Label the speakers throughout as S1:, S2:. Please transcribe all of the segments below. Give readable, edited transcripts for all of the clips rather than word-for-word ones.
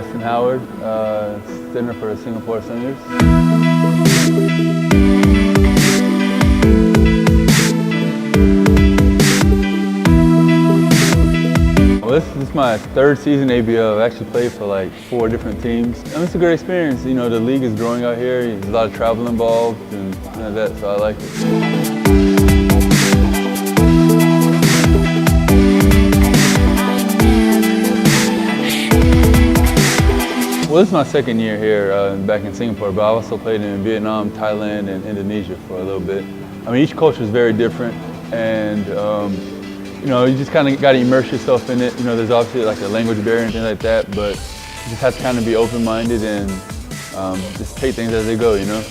S1: Justin Howard, center for the Singapore Singers. Well, this is my third season ABL. I've actually played for like 4 different teams. And it's a great experience. You know, the league is growing out here. There's a lot of travel involved and that, so I like it. Well, this is my second year here back in Singapore, but I also played in Vietnam, Thailand, and Indonesia for a little bit. I mean, each culture is very different, and you know, you just kind of got to immerse yourself in it. You know, there's obviously like a language barrier and things like that, but you just have to kind of be open-minded and just take things as they go, you know?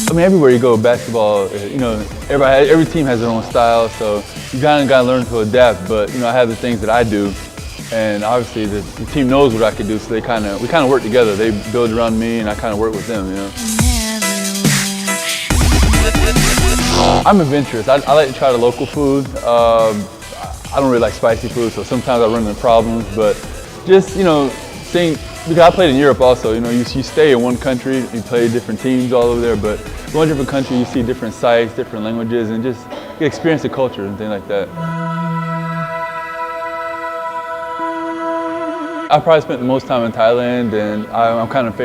S1: I mean, everywhere you go, basketball, you know, every team has their own style, so you kind of got to learn to adapt. But, you know, I have the things that I do, and obviously the team knows what I can do, so we kind of work together. They build around me, and I kind of work with them, you know? I'm adventurous. I like to try the local food. I don't really like spicy food, so sometimes I run into problems. But just, you know, because I played in Europe also, you know, you stay in one country, you play different teams all over there, but going to different countries, you see different sites, different languages, and just get experience the culture and things like that. I probably spent the most time in Thailand, and I'm kind of I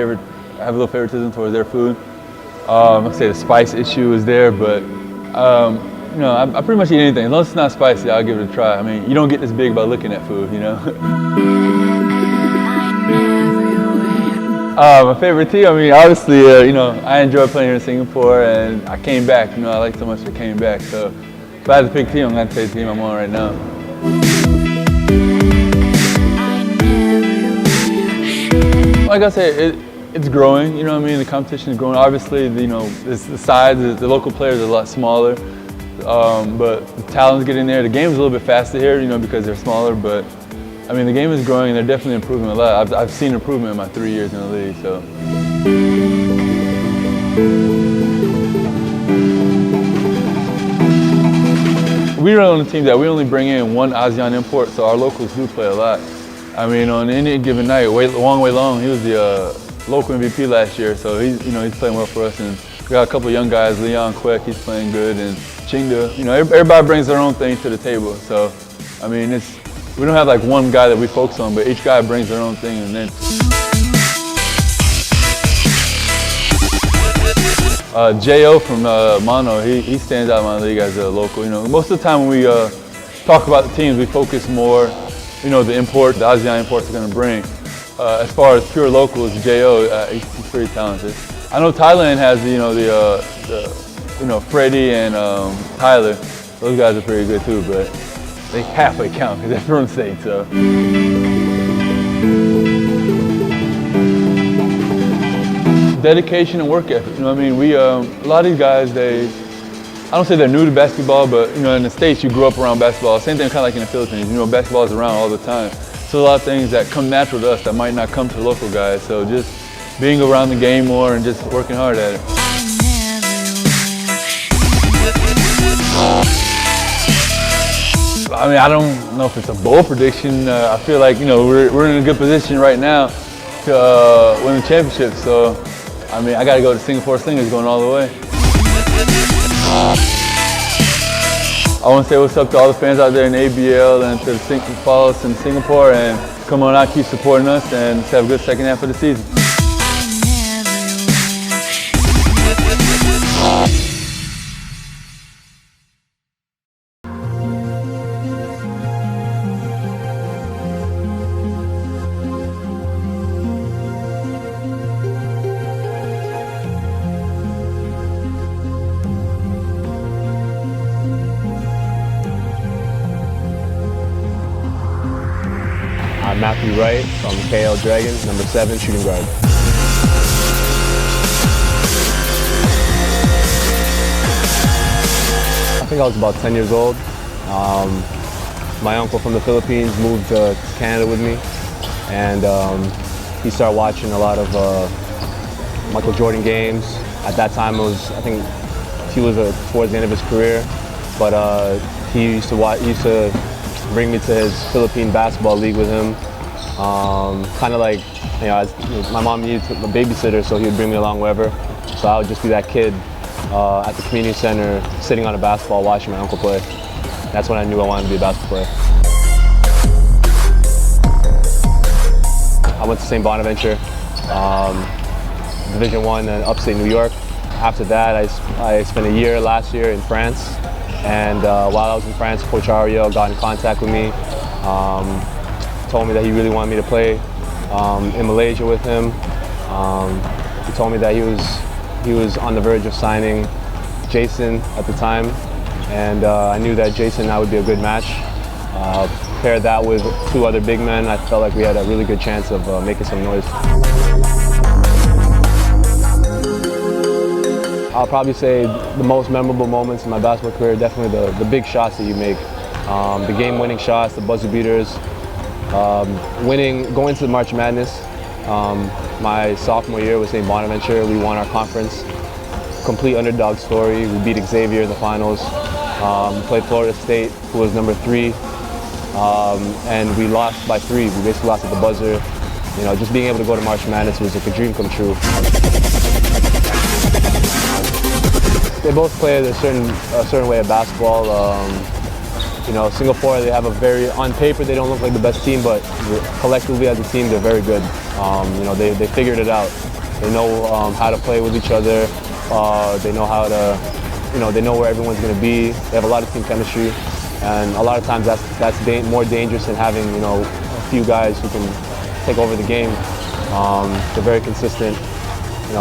S1: have a little favoritism towards their food. I'd say the spice issue is there, but you know, I pretty much eat anything. As long as it's not spicy, I'll give it a try. I mean, you don't get this big by looking at food, you know? My favorite team, I mean, obviously, you know, I enjoy playing here in Singapore, and I came back. You know, I like so much I came back. So if I had to pick a team, I'm going to take the team I'm on right now. Like I said, it's growing, you know what I mean? The competition is growing. Obviously, you know, the size, the local players are a lot smaller, but the talent's getting there. The game's a little bit faster here, you know, because they're smaller, but I mean, the game is growing and they're definitely improving a lot. I've seen improvement in my 3 years in the league, so. We run on a team that we only bring in 1 ASEAN import, so our locals do play a lot. I mean, on any given night, Wang Wei-Long, he was the local MVP last year, so he's playing well for us. And we got a couple of young guys, Leon Kwek, he's playing good, and Chingda. You know, everybody brings their own thing to the table. So, I mean, we don't have like one guy that we focus on, but each guy brings their own thing. And then J.O. from Mono, he stands out in my league as a local. You know, most of the time when we talk about the teams, we focus more, you know, the ASEAN imports are going to bring. As far as pure locals, J.O., he's pretty talented. I know Thailand has, you know, Freddie and Tyler. Those guys are pretty good too, but they halfway count because they're from the States, so. Dedication and work ethic, you know what I mean? A lot of these guys, I don't say they're new to basketball, but you know, in the States you grew up around basketball. Same thing kind of like in the Philippines, you know, basketball is around all the time. So a lot of things that come natural to us that might not come to the local guys. So just being around the game more and just working hard at it. I mean, I don't know if it's a bold prediction. I feel like, you know, we're in a good position right now to win the championship. So, I mean, I got to go to Singapore Singers going all the way. I want to say what's up to all the fans out there in ABL and to follow us in Singapore, and come on out, keep supporting us, and let's have a good second half of the season.
S2: I'm Matthew Wright from KL Dragons, number 7 shooting guard. I think I was about 10 years old. My uncle from the Philippines moved to Canada with me, and he started watching a lot of Michael Jordan games. At that time, I think he was towards the end of his career, but he used to bring me to his Philippine basketball league with him. Kind of like, my mom needed a babysitter, so he would bring me along wherever. So I would just be that kid at the community center, sitting on a basketball, watching my uncle play. That's when I knew I wanted to be a basketball player. I went to St. Bonaventure, Division I in upstate New York. After that, I spent a year last year in France. And while I was in France, Coach Ariel got in contact with me, told me that he really wanted me to play in Malaysia with him. He told me that he was on the verge of signing Jason at the time, and I knew that Jason and I would be a good match. Paired that with two other big men, I felt like we had a really good chance of making some noise. I'll probably say the most memorable moments in my basketball career, definitely the big shots that you make. The game-winning shots, the buzzer beaters. Going to the March Madness, my sophomore year with St. Bonaventure, we won our conference. Complete underdog story. We beat Xavier in the finals. Played Florida State, who was number 3. And we lost by 3. We basically lost at the buzzer. Just being able to go to March Madness was like a dream come true. They both play a certain way of basketball. Singapore, they have on paper, they don't look like the best team, but collectively as a team, they're very good. They figured it out. They know how to play with each other. They know how to, they know where everyone's going to be. They have a lot of team chemistry, and a lot of times that's more dangerous than having, a few guys who can take over the game. They're very consistent.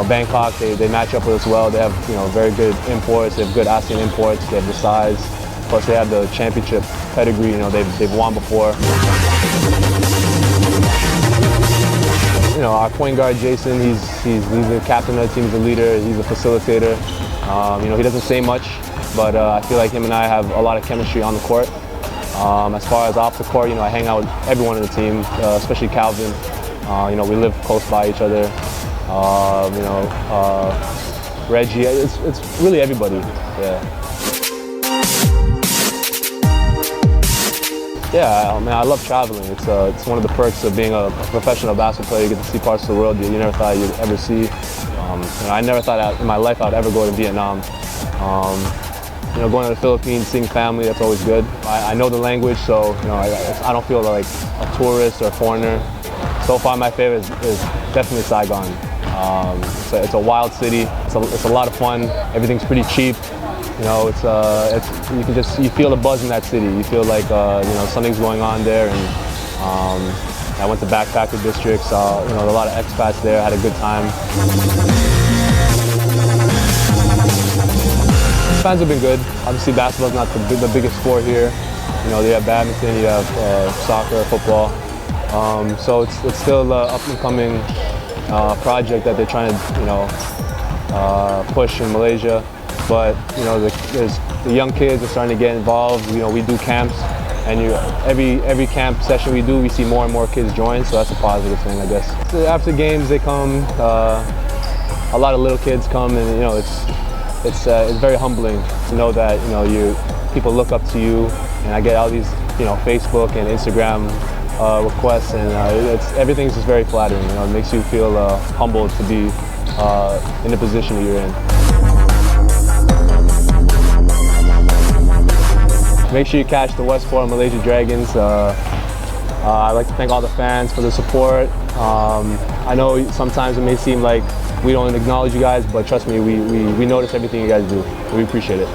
S2: Bangkok, they match up with us well. They have, very good imports. They have good ASEAN imports. They have the size. Plus, they have the championship pedigree. They've won before. Our point guard, Jason, he's the captain of the team. He's a leader. He's a facilitator. He doesn't say much, but I feel like him and I have a lot of chemistry on the court. As far as off the court, I hang out with everyone in the team, especially Calvin. We live close by each other. Reggie, it's really everybody. Yeah, I love traveling. It's one of the perks of being a professional basketball player. You get to see parts of the world you never thought you'd ever see. I never thought in my life I'd ever go to Vietnam. Going to the Philippines, seeing family, that's always good. I know the language, so I don't feel like a tourist or a foreigner. So far, my favorite is definitely Saigon. It's a wild city. It's a lot of fun. Everything's pretty cheap. You feel the buzz in that city. You feel like something's going on there. And I went to backpacker district, saw a lot of expats there. Had a good time. Fans have been good. Obviously, basketball's not the biggest sport here. You have badminton, you have soccer, football. So it's still an up-and-coming project that they're trying to push in Malaysia. But the young kids are starting to get involved. We do camps, and every camp session we do, we see more and more kids join. So that's a positive thing, I guess. So after games, they come. A lot of little kids come, and it's very humbling to know that people look up to you. And I get all these Facebook and Instagram requests, and everything's just very flattering. It makes you feel humbled to be in the position that you're in. Make sure you catch the Westport Malaysia Dragons. I'd like to thank all the fans for the support. I know sometimes it may seem like we don't acknowledge you guys, but trust me, we notice everything you guys do. We appreciate it.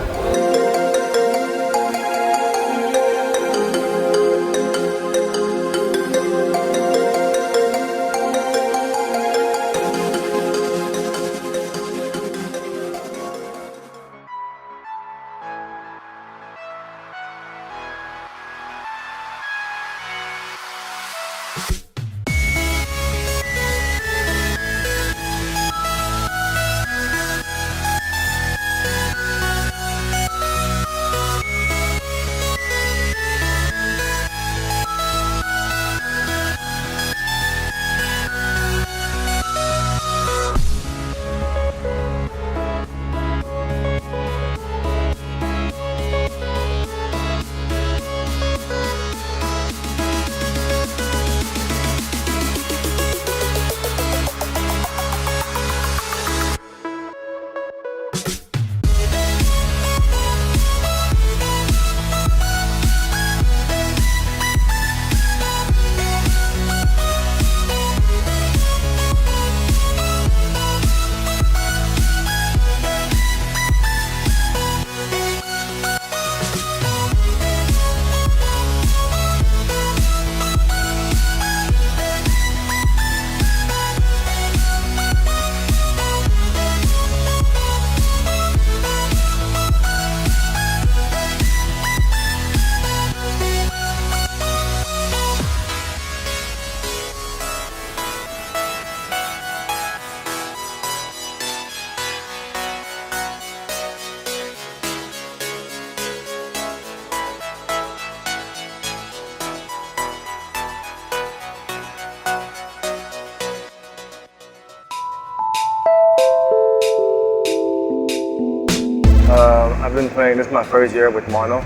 S3: I've been playing, this is my first year with Mono.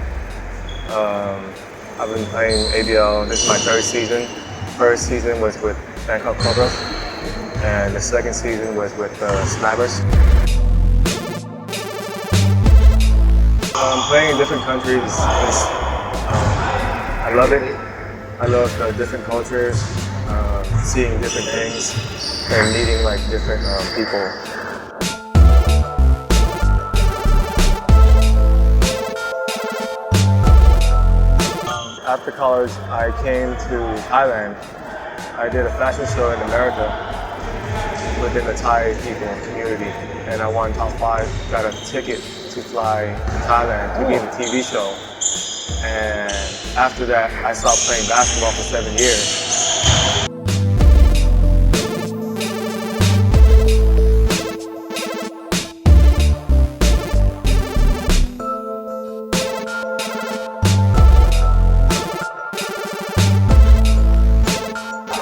S3: I've been playing ABL, this is my third season. First season was with Bangkok Cobras, and the second season was with Snappers. Playing in different countries, I love it. I love different cultures, seeing different things, and meeting like different people. After college, I came to Thailand. I did a fashion show in America within the Thai people community, and I won top 5, got a ticket to fly to Thailand to be in the TV show. And after that, I stopped playing basketball for 7 years.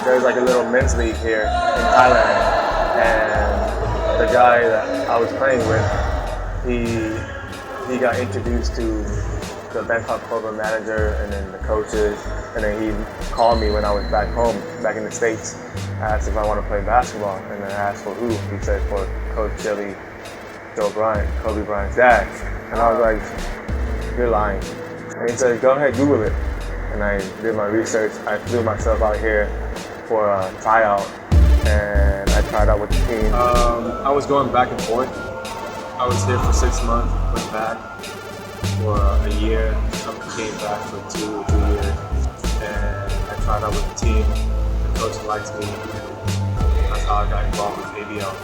S3: There's like a little men's league here in Thailand, and the guy that I was playing with, he got introduced to the Bangkok Cobra manager and then the coaches, and then he called me when I was back home, back in the States. I asked if I want to play basketball, and then I asked for who. He said for Coach Joe Bryant, Kobe Bryant's dad. And I was like, you're lying. And he said, go ahead, Google it. And I did my research. I flew myself out here for a tryout, and I tried out with the team. I was going back and forth. I was here for 6 months, went back for a year, came back for 2 or 3 years, and I tried out with the team. The coach liked me, and that's how I got involved with ABL.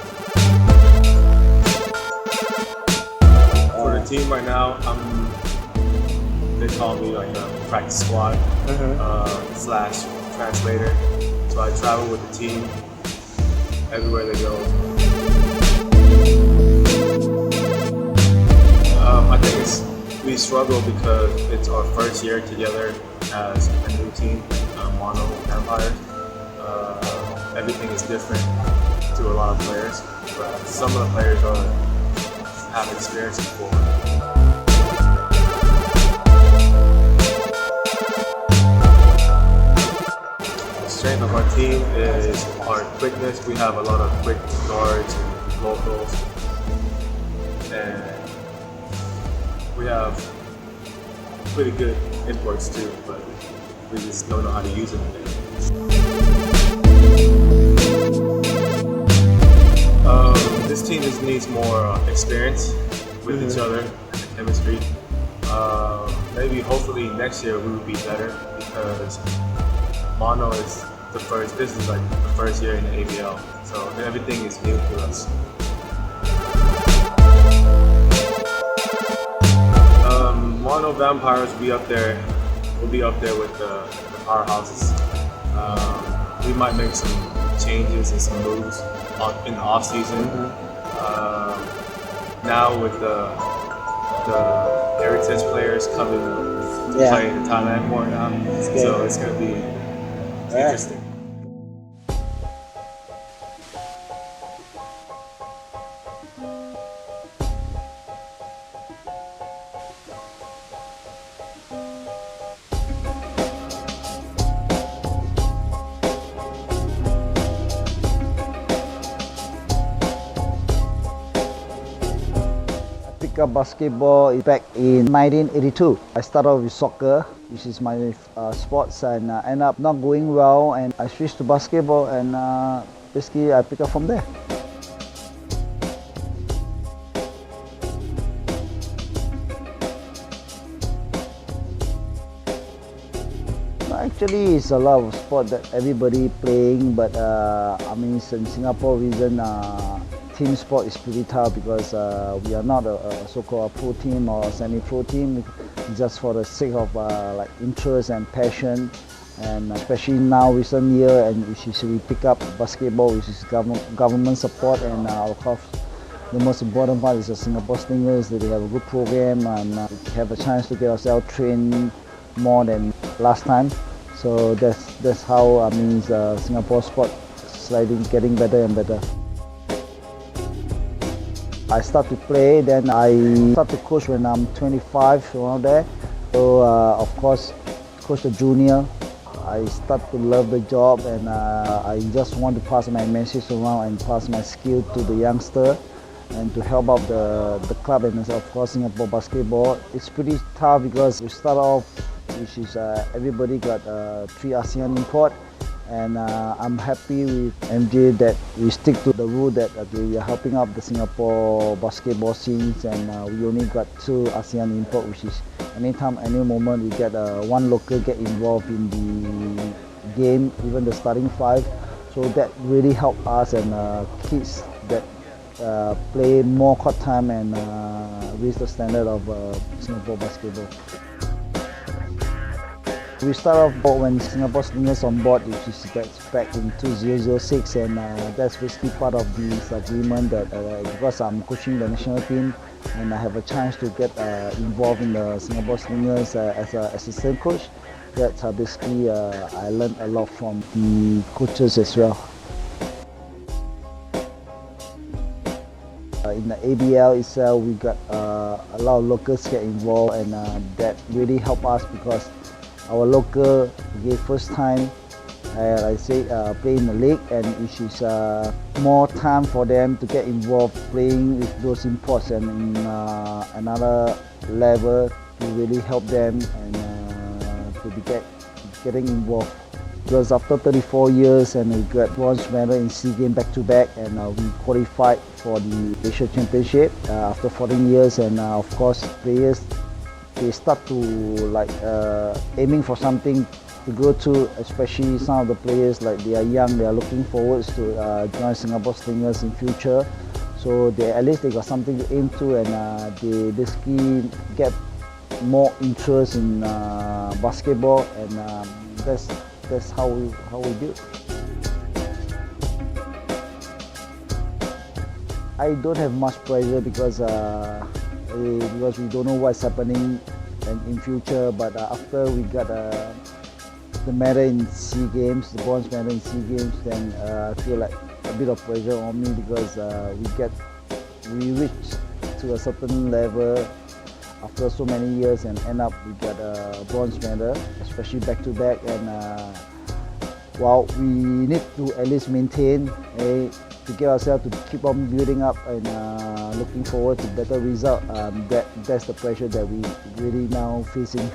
S3: For the team right now, they call me like a practice squad slash translator. So I travel with the team everywhere they go. I think we struggle because it's our first year together as a new team, Mono Vampires. Everything is different to a lot of players, but some of the players have experience before. The strength of our team is our quickness. We have a lot of quick guards and locals, and we have pretty good imports too, but we just don't know how to use them. This team just needs more experience with each other and the chemistry. Maybe hopefully next year we will be better, because Mono is this is like the first year in the ABL, so everything is new to us. Mono Vampires will be up there with the powerhouses. We might make some changes and some moves in the off season. Now with the heritage players coming to play in Thailand more now, so it's going to be interesting.
S4: Up basketball back in 1982. I started with soccer, which is my sports, and ended up not going well, and I switched to basketball, and basically I picked up from there. Actually, it's a lot of sport that everybody playing, but I mean, in Singapore reason, team sport is pretty tough because we are not a so-called pro team or semi-pro team, just for the sake of like interest and passion, and especially now recent year, and which is we pick up basketball, which is government support, and of course the most important part is the Singapore Stingers, that they have a good program, and we have a chance to get ourselves trained more than last time. So that's how I mean Singapore sport slightly getting better and better. I start to play, then I start to coach when I'm 25, around there. So of course, coach the junior. I start to love the job, and I just want to pass my message around and pass my skill to the youngster and to help out the club and of course Singapore basketball. It's pretty tough because we start off, which is everybody got 3 ASEAN import, and I'm happy with MJ that we stick to the rule that we are helping out the Singapore basketball scenes, and we only got 2 ASEAN import, which is anytime, any moment we get one local get involved in the game, even the starting 5. So that really helped us and kids that play more court time and raise the standard of Singapore basketball. We start off when Singapore Slingers on board, which is back in 2006, and that's basically part of this agreement that because I'm coaching the national team and I have a chance to get involved in the Singapore Slingers as an assistant coach, that's basically I learned a lot from the coaches as well. In the ABL itself, we got a lot of locals get involved, and that really helped us because our local first time play in the league, and which is more time for them to get involved playing with those imports, and in another level to really help them and to be getting involved. Because after 34 years and we got bronze medal in SEA Games back-to-back, and we qualified for the Asia Championship after 14 years, and of course players, they start to aiming for something to go to, especially some of the players, like they are young, they are looking forward to join Singapore Slingers in future. So at least they got something to aim to, and they basically get more interest in basketball, and that's how we do it. I don't have much pressure because we don't know what's happening in future. But after we got the medal in SEA Games, the bronze medal in SEA Games, then I feel like a bit of pressure on me because we reached to a certain level after so many years and end up we got a bronze medal, especially back-to-back, and while we need to at least maintain to get ourselves to keep on building up and looking forward to better result. That's the pressure that we really now facing.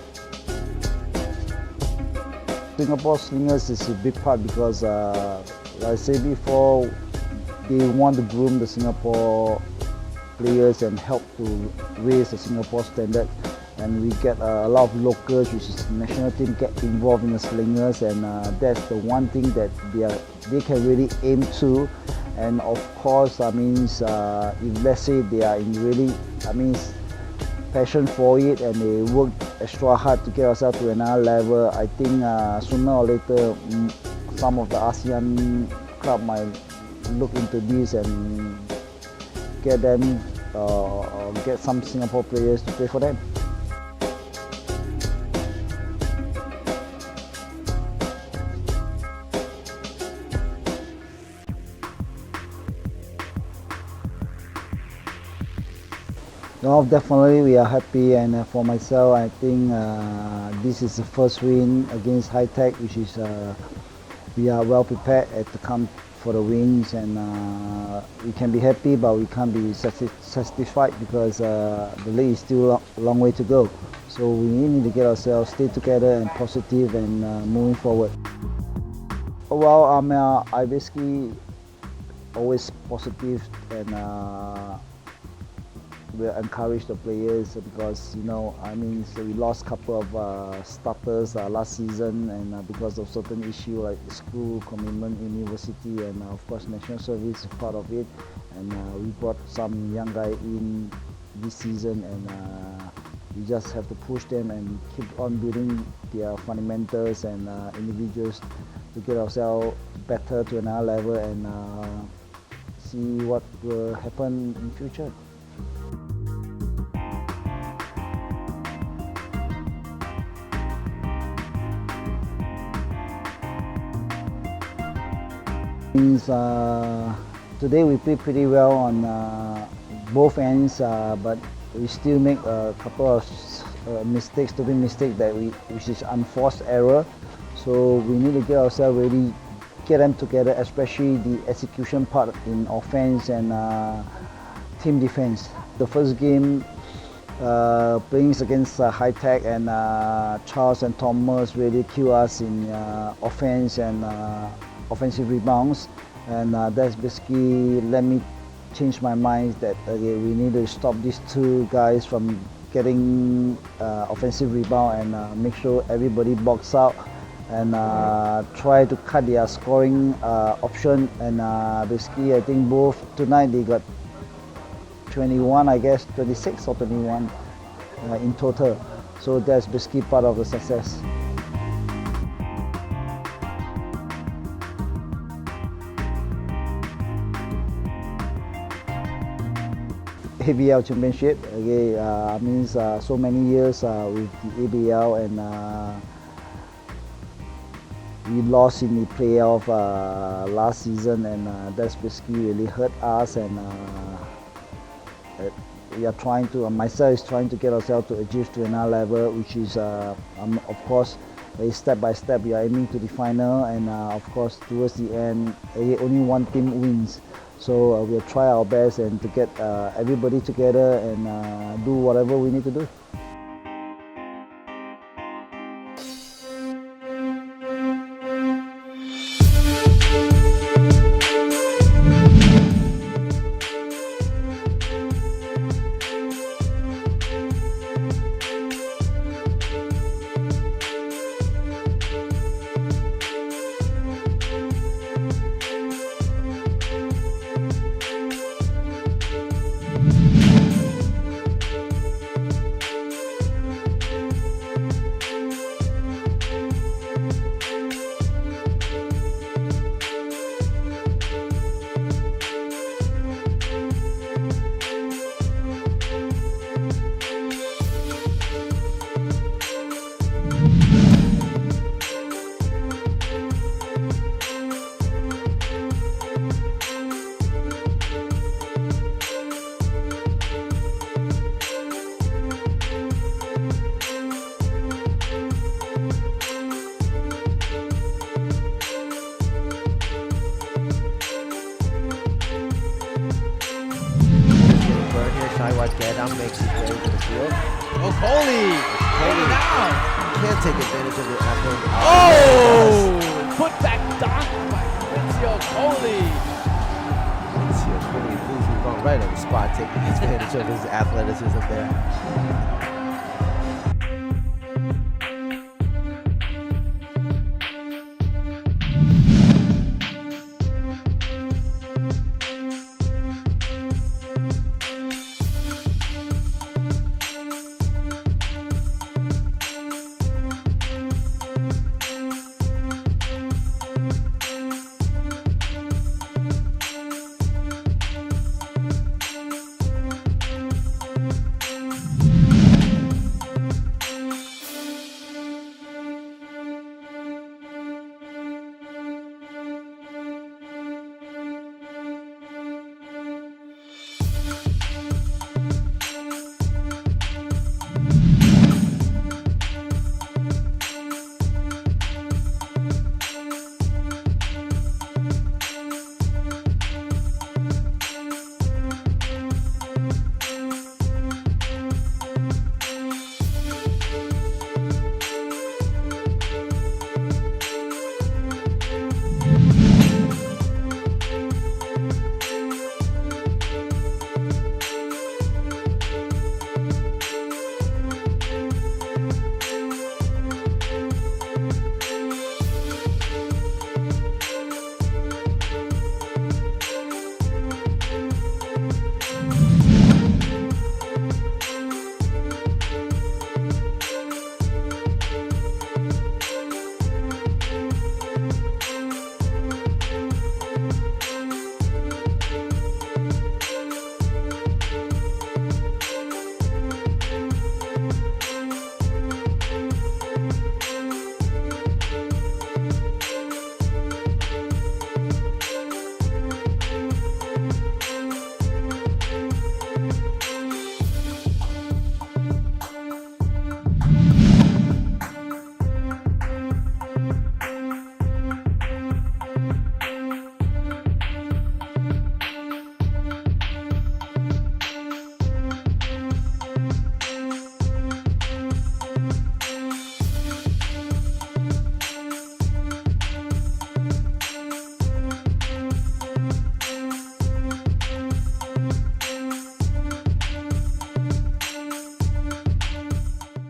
S4: Singapore Slingers is a big part because, like I said before, they want to groom the Singapore players and help to raise the Singapore standard. And we get a lot of locals, which is the national team, get involved in the Slingers, and that's the one thing that they can really aim to. And of course, if let's say they are in really, passion for it and they work extra hard to get ourselves to another level, I think sooner or later some of the ASEAN club might look into this and get them get some Singapore players to play for them. No, definitely we are happy, and for myself, I think this is the first win against High Tech, which is we are well prepared to come for the wins, and we can be happy, but we can't be satisfied because the league is still a long way to go. So we need to get ourselves stay together and positive and moving forward. Well, I basically always positive and we encourage the players because so we lost a couple of starters last season, and because of certain issue like school commitment, university, and of course national service is part of it, and we brought some young guy in this season, and we just have to push them and keep on building their fundamentals and individuals to get ourselves better to another level and see what will happen in future. Today we play pretty well on both ends, but we still make a couple of mistakes, stupid mistakes which is unforced error. So we need to get ourselves ready, get them together, especially the execution part in offense and team defense. The first game playing against High Tech and Charles and Thomas really kill us in offense and offensive rebounds, and that's basically let me change my mind that we need to stop these two guys from getting offensive rebound and make sure everybody box out and try to cut their scoring option, and basically I think both tonight they got 21, I guess 26 or 21 in total, so that's basically part of the success. ABL championship, okay, means so many years with the ABL, and we lost in the playoff last season, and that's basically really hurt us, and we are trying to, myself is trying to get ourselves to achieve to another level, which is of course step by step we are aiming to the final, and of course towards the end only one team wins. So we'll try our best and to get everybody together and do whatever we need to do.
S5: Watch Gadam makes his way to the field.
S6: Oh, Coley!
S5: Coley
S6: Now!
S5: can't take advantage of the effort.
S6: Oh! Put back dunk by Vincio Coley.
S5: Coley moves right on the spot, taking advantage of his athleticism there.